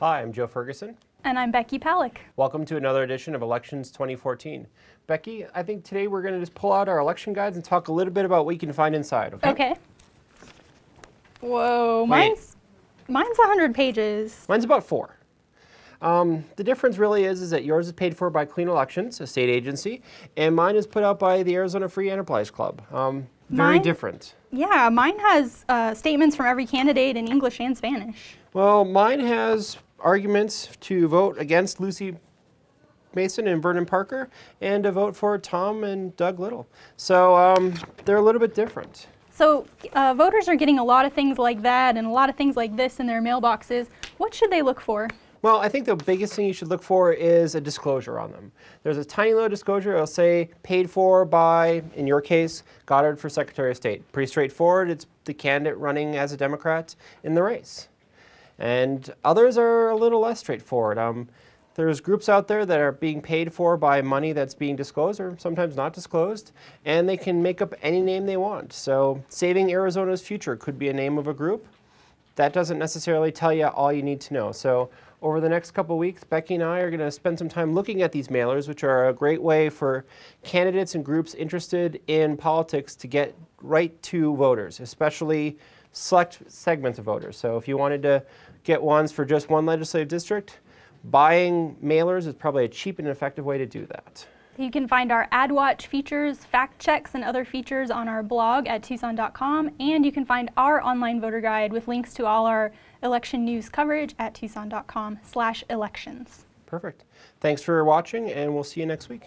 Hi, I'm Joe Ferguson. And I'm Becky Palick. Welcome to another edition of Elections 2014. Becky, I think today we're going to just pull out our election guides and talk a little bit about what you can find inside, okay? Okay. Whoa, mine's 100 pages. Mine's about 4. The difference really is that yours is paid for by Clean Elections, a state agency, and mine is put out by the Arizona Free Enterprise Club. Very different. Yeah, mine has statements from every candidate in English and Spanish. Well, mine has arguments to vote against Lucy Mason and Vernon Parker, and to vote for Tom and Doug Little. So they're a little bit different. So voters are getting a lot of things like that and a lot of things like this in their mailboxes. What should they look for? Well, I think the biggest thing you should look for is a disclosure on them. There's a tiny little disclosure. It'll say paid for by, in your case, Goddard for Secretary of State. Pretty straightforward. It's the candidate running as a Democrat in the race. And others are a little less straightforward. There's groups out there that are being paid for by money that's being disclosed or sometimes not disclosed, and they can make up any name they want. So Saving Arizona's Future could be a name of a group. That doesn't necessarily tell you all you need to know. So over the next couple of weeks, Becky and I are going to spend some time looking at these mailers, which are a great way for candidates and groups interested in politics to get right to voters, especially select segments of voters. So if you wanted to get ones for just one legislative district, buying mailers is probably a cheap and effective way to do that. You can find our AdWatch features, fact checks, and other features on our blog at Tucson.com, and you can find our online voter guide with links to all our election news coverage at Tucson.com/elections. Perfect. Thanks for watching, and we'll see you next week.